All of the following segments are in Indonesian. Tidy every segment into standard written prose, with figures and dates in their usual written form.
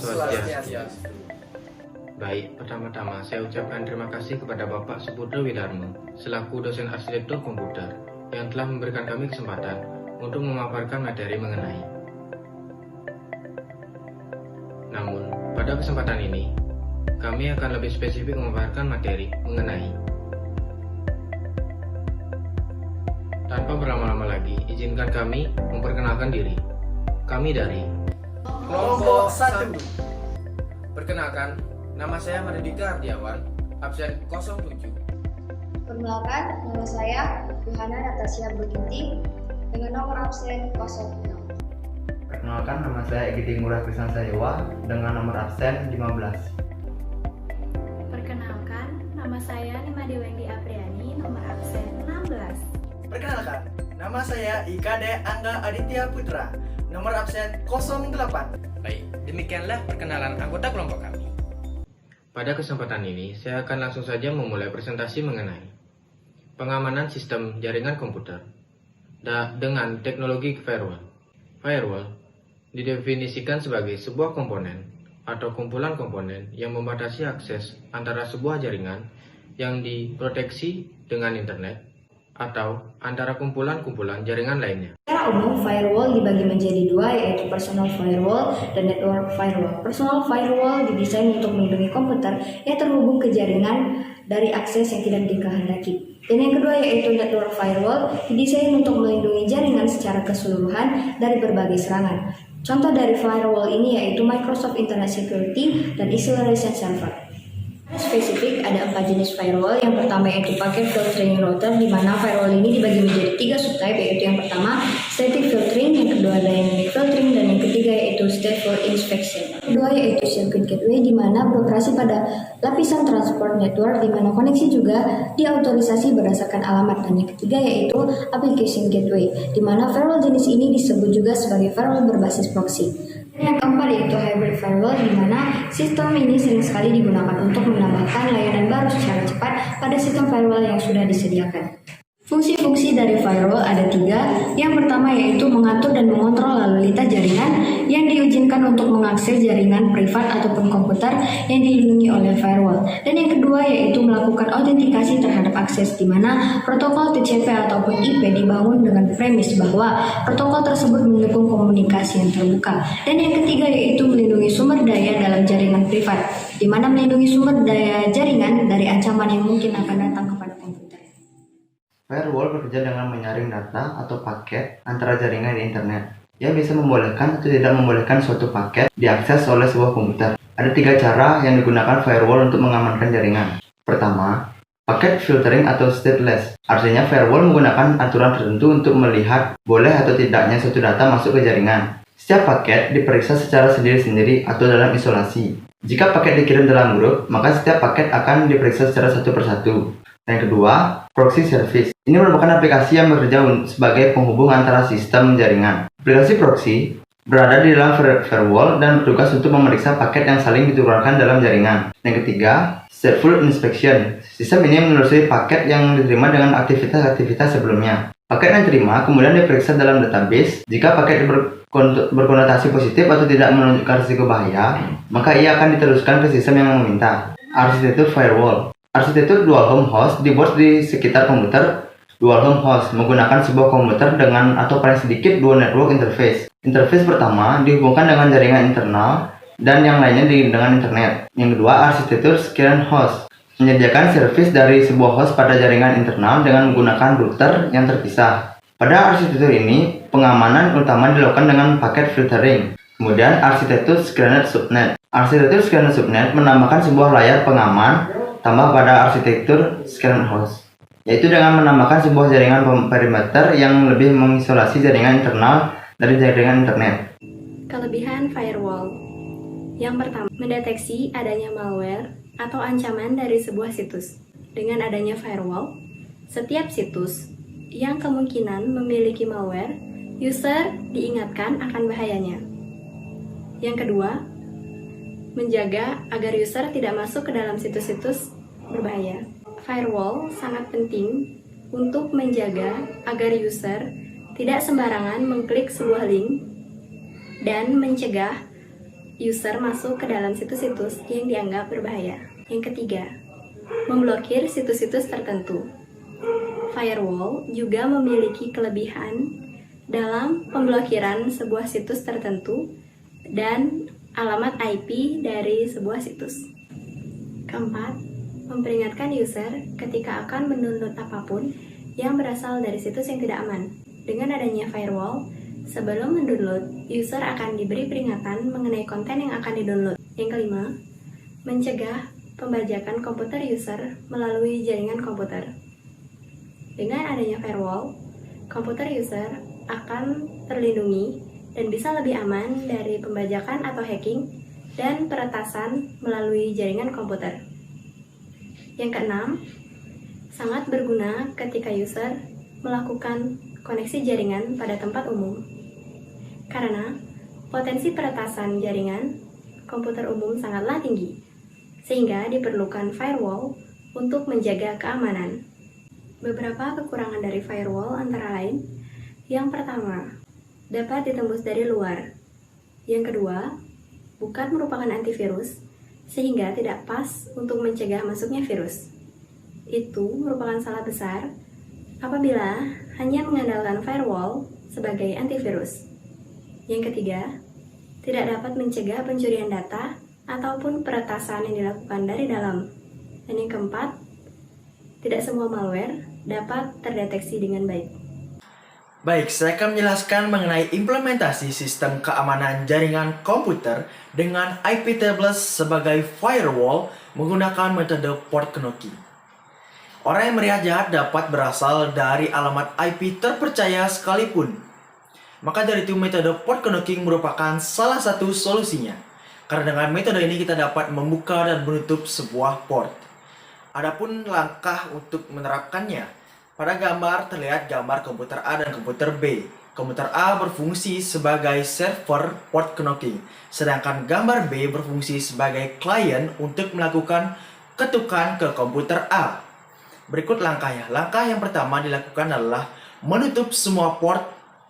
Swastiastu. Baik, pertama-tama saya ucapkan terima kasih kepada Bapak Subudro Widarmo selaku dosen arsitektur komputer yang telah memberikan kami kesempatan untuk memaparkan materi mengenai. Namun, pada kesempatan ini, kami akan lebih spesifik memaparkan materi mengenai. Tanpa berlama-lama lagi, izinkan kami memperkenalkan diri. Kami dari Kelompok 1. Perkenalkan, nama saya Mardika Ardiawan, absen 07. Perkenalkan, nama saya Yohana Natasha Berginting dengan nomor absen 06. Perkenalkan, nama saya Egi Ngurah Krisna Sayawa dengan nomor absen 15. Perkenalkan, nama saya Nima Dewendi Apriani, nomor absen 16. Perkenalkan, nama saya IKD Angga Aditya Putra, nomor absen 08. Baik, demikianlah perkenalan anggota kelompok kami. Pada kesempatan ini, saya akan langsung saja memulai presentasi mengenai pengamanan sistem jaringan komputer dengan teknologi firewall. Firewall didefinisikan sebagai sebuah komponen atau kumpulan komponen yang membatasi akses antara sebuah jaringan yang diproteksi dengan internet atau antara kumpulan-kumpulan jaringan lainnya. Secara umum, firewall dibagi menjadi dua, yaitu personal firewall dan network firewall. Personal firewall didesain untuk melindungi komputer yang terhubung ke jaringan dari akses yang tidak dikehendaki. Dan yang kedua yaitu network firewall didesain untuk melindungi jaringan secara keseluruhan dari berbagai serangan. Contoh dari firewall ini yaitu Microsoft Internet Security dan Acceleration Server. Spesifik ada 4 jenis firewall. Yang pertama yaitu packet filtering router, di mana firewall ini dibagi menjadi 3 subtype, yaitu yang pertama static filtering, yang kedua dynamic filtering, dan yang ketiga yaitu stateful inspection. Kedua yaitu circuit gateway, di mana beroperasi pada lapisan transport network, di mana koneksi juga diautorisasi berdasarkan alamat. Dan yang ketiga yaitu application gateway, di mana firewall jenis ini disebut juga sebagai firewall berbasis proxy. Yang keempat yaitu hybrid firewall, di mana sistem ini sering sekali digunakan untuk menambahkan layanan baru secara cepat pada sistem firewall yang sudah disediakan. Fungsi-fungsi dari firewall ada 3. Yang pertama yaitu mengatur dan mengontrol lalu lintas jaringan yang diizinkan untuk mengakses jaringan privat ataupun komputer yang dilindungi oleh firewall. Dan yang kedua yaitu melakukan autentikasi terhadap akses, di mana protokol TCP ataupun IP dibangun dengan premis bahwa protokol tersebut mendukung komunikasi yang terbuka. Dan yang ketiga yaitu melindungi sumber daya dalam jaringan privat, di mana melindungi sumber daya jaringan dari ancaman yang mungkin akan datang kepada komputer. Firewall bekerja dengan menyaring data atau paket antara jaringan di internet, yang bisa membolehkan atau tidak membolehkan suatu paket diakses oleh sebuah komputer. Ada 3 cara yang digunakan firewall untuk mengamankan jaringan. Pertama, packet filtering atau stateless. Artinya firewall menggunakan aturan tertentu untuk melihat boleh atau tidaknya suatu data masuk ke jaringan. Setiap paket diperiksa secara sendiri-sendiri atau dalam isolasi. Jika paket dikirim dalam grup, maka setiap paket akan diperiksa secara satu persatu. Yang kedua, proxy service. Ini merupakan aplikasi yang bekerja sebagai penghubung antara sistem jaringan. Aplikasi proxy berada di dalam firewall dan bertugas untuk memeriksa paket yang saling ditukarkan dalam jaringan. Yang ketiga, stateful inspection. Sistem ini menelusuri paket yang diterima dengan aktivitas-aktivitas sebelumnya. Paket yang diterima kemudian diperiksa dalam database. Jika paket berkonotasi positif atau tidak menunjukkan risiko bahaya, maka ia akan diteruskan ke sistem yang meminta. Arsitektur firewall. Arsitektur dual home host dibuat di sekitar komputer. Dual home host menggunakan sebuah komputer dengan atau paling sedikit 2 network interface. Interface pertama dihubungkan dengan jaringan internal dan yang lainnya dengan internet. Yang kedua, arsitektur scaling host menyediakan servis dari sebuah host pada jaringan internal dengan menggunakan router yang terpisah. Pada arsitektur ini, pengamanan utama dilakukan dengan packet filtering. Kemudian, arsitektur scaled subnet. Arsitektur scaled subnet menambahkan sebuah layar pengaman tambah pada arsitektur scaled host, yaitu dengan menambahkan sebuah jaringan perimeter yang lebih mengisolasi jaringan internal dari jaringan internet. Kelebihan firewall. Yang pertama, mendeteksi adanya malware atau ancaman dari sebuah situs. Dengan adanya firewall, setiap situs yang kemungkinan memiliki malware, user diingatkan akan bahayanya. Yang kedua, menjaga agar user tidak masuk ke dalam situs-situs berbahaya. Firewall sangat penting untuk menjaga agar user tidak sembarangan mengklik sebuah link dan mencegah user masuk ke dalam situs-situs yang dianggap berbahaya. Yang ketiga, memblokir situs-situs tertentu. Firewall juga memiliki kelebihan dalam pemblokiran sebuah situs tertentu dan alamat IP dari sebuah situs. Keempat, memperingatkan user ketika akan mendownload apapun yang berasal dari situs yang tidak aman. Dengan adanya firewall, sebelum mendownload, user akan diberi peringatan mengenai konten yang akan didownload. Yang kelima, mencegah pembajakan komputer user melalui jaringan komputer. Dengan adanya firewall, komputer user akan terlindungi dan bisa lebih aman dari pembajakan atau hacking dan peretasan melalui jaringan komputer. Yang keenam, sangat berguna ketika user melakukan koneksi jaringan pada tempat umum. Karena potensi peretasan jaringan komputer umum sangatlah tinggi, sehingga diperlukan firewall untuk menjaga keamanan. Beberapa kekurangan dari firewall antara lain, yang pertama, dapat ditembus dari luar. Yang kedua, bukan merupakan antivirus, sehingga tidak pas untuk mencegah masuknya virus. Itu merupakan salah besar apabila hanya mengandalkan firewall sebagai antivirus. Yang ketiga, tidak dapat mencegah pencurian data ataupun peretasan yang dilakukan dari dalam. Dan yang keempat, tidak semua malware dapat terdeteksi dengan baik. Baik, saya akan menjelaskan mengenai implementasi sistem keamanan jaringan komputer dengan IP tablets sebagai firewall menggunakan metode port knocking. Orang yang melihat jahat dapat berasal dari alamat IP terpercaya sekalipun. Maka dari itu metode port knocking merupakan salah satu solusinya. Karena dengan metode ini kita dapat membuka dan menutup sebuah port. Adapun langkah untuk menerapkannya, pada gambar terlihat gambar komputer A dan komputer B. Komputer A berfungsi sebagai server port knocking, sedangkan gambar B berfungsi sebagai klien untuk melakukan ketukan ke komputer A. Berikut langkahnya. Langkah yang pertama dilakukan adalah menutup semua port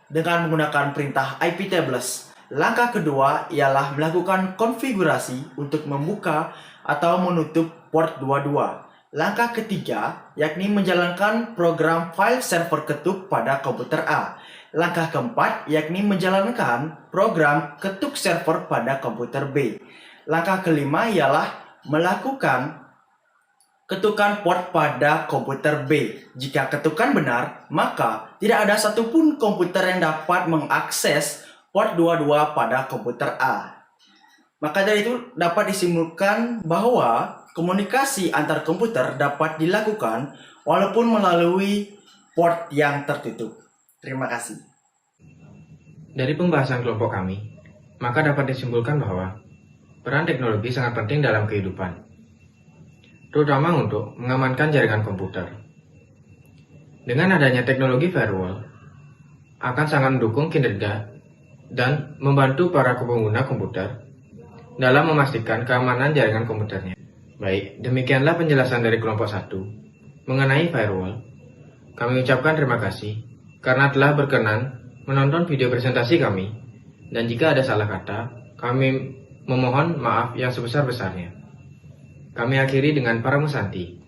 dengan menggunakan perintah IP tablets. Langkah kedua ialah melakukan konfigurasi untuk membuka atau menutup port 22. Langkah ketiga, yakni menjalankan program file server ketuk pada komputer A. Langkah keempat, yakni menjalankan program ketuk server pada komputer B. Langkah kelima ialah melakukan ketukan port pada komputer B. Jika ketukan benar, maka tidak ada satupun komputer yang dapat mengakses port 22 pada komputer A. Maka dari itu dapat disimpulkan bahwa komunikasi antar komputer dapat dilakukan walaupun melalui port yang tertutup. Terima kasih. Dari pembahasan kelompok kami, maka dapat disimpulkan bahwa peran teknologi sangat penting dalam kehidupan, terutama untuk mengamankan jaringan komputer. Dengan adanya teknologi firewall, akan sangat mendukung kinerja dan membantu para pengguna komputer dalam memastikan keamanan jaringan komputernya. Baik, demikianlah penjelasan dari kelompok 1 mengenai firewall. Kami ucapkan terima kasih karena telah berkenan menonton video presentasi kami, dan jika ada salah kata, kami memohon maaf yang sebesar-besarnya. Kami akhiri dengan Paramusanti.